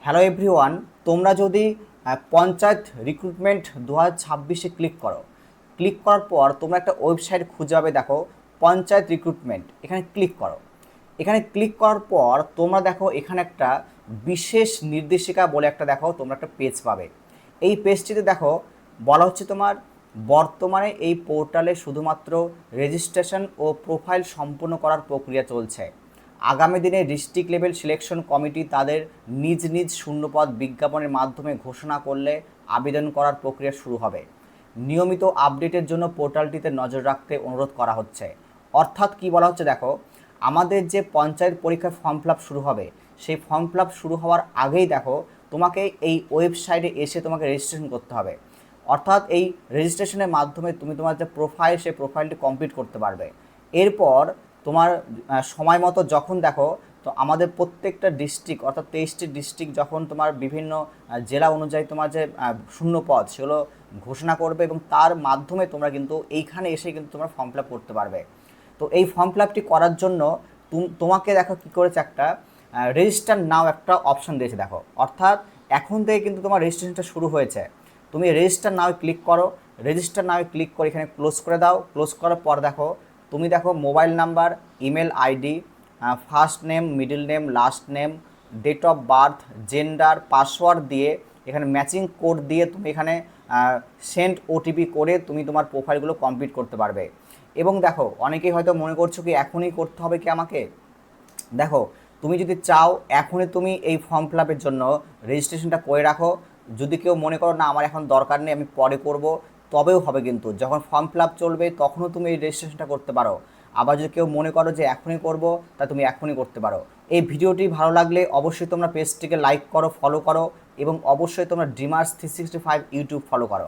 Hello everyone, তোমরা যদি panchayat recruitment 2026-এ click করার পর তোমরা একটা ওয়েবসাইট খুঁজে পাবে। দেখো পঞ্চায়েত রিক্রুটমেন্ট, এখানে ক্লিক করো। এখানে ক্লিক করার পর তোমরা দেখো এখানে একটা বিশেষ নির্দেশিকা বলে একটা দেখো তোমরা একটা পেজ পাবে। এই পেজটিতে দেখো বলা হচ্ছে তোমার বর্তমানে এই পোর্টালে শুধুমাত্র রেজিস্ট্রেশন ও প্রোফাইল সম্পূর্ণ করার প্রক্রিয়া চলছে। আগামী দিনে ডিস্ট্রিক্ট লেভেল সিলেকশন কমিটি তাদের নিজ নিজ শূন্যপদ বিজ্ঞাপনের মাধ্যমে ঘোষণা করলে আবেদন করার প্রক্রিয়া শুরু হবে। নিয়মিত আপডেটের জন্য পোর্টালটিতে নজর রাখতে অনুরোধ করা হচ্ছে। অর্থাৎ কি বলা হচ্ছে দেখো, আমাদের যে পঞ্চায়েত পরীক্ষার ফর্ম ফিল আপ শুরু হবে, সেই ফর্ম ফিল আপ শুরু হওয়ার আগেই দেখো তোমাকে এই ওয়েবসাইটে এসে তোমাকে রেজিস্ট্রেশন করতে হবে। অর্থাৎ এই রেজিস্ট্রেশনের মাধ্যমে তুমি তোমার যে প্রোফাইল, সেই প্রোফাইলটি কমপ্লিট করতে পারবে। এরপর তোমার সময় মতো যখন দেখো, তো আমাদের প্রত্যেকটা ডিস্ট্রিক্ট অর্থাৎ 23টি ডিস্ট্রিক্ট যখন তোমার বিভিন্ন জেলা অনুযায়ী তোমার যে শূন্য পদ সেগুলো ঘোষণা করবে, এবং তার মাধ্যমে তোমরা কিন্তু এইখানে এসে কিন্তু তোমরা ফর্ম ফিল আপ করতে পারবে। তো এই ফর্ম ফিল আপটি করার জন্য তোমাকে দেখো কী করেছে, একটা রেজিস্টার নাও একটা অপশান দিয়েছে দেখো। অর্থাৎ এখন থেকে কিন্তু তোমার রেজিস্ট্রেশনটা শুরু হয়েছে। তুমি রেজিস্টার নাও ক্লিক করো। রেজিস্টার নাও ক্লিক করে এখানে ক্লোজ করে দাও। ক্লোজ করার পর দেখো তুমি দেখো mobile number, email ID, first name, middle name, last name, date of birth, gender, password দিয়ে এখানে ম্যাচিং কোড দিয়ে তুমি এখানে সেন্ড ওটিপি করে তুমি তোমার প্রোফাইলগুলো কমপ্লিট করতে পারবে। এবং দেখো অনেকেই হয়তো মনে করছো কি এখনই করতে হবে কি আমাকে। দেখো তুমি যদি চাও এখনই তুমি এই ফর্ম ফিল আপের জন্য রেজিস্ট্রেশনটা করে রাখো। যদি কেউ মনে করো না আমার এখন দরকার নেই, আমি পরে করব, তবেও হবে। কিন্তু যখন ফর্ম ফিল আপ চলবে তখনও তুমি এই রেজিস্ট্রেশনটা করতে পারো। আবার যদি কেউ মনে করো যে এখনই করব, তা তুমি এখনই করতে পারো। এই ভিডিওটি ভালো লাগলে অবশ্যই তোমরা পেজটিকে লাইক করো, ফলো করো, এবং অবশ্যই তোমরা ড্রিমার্স 365 ইউটিউব ফলো করো।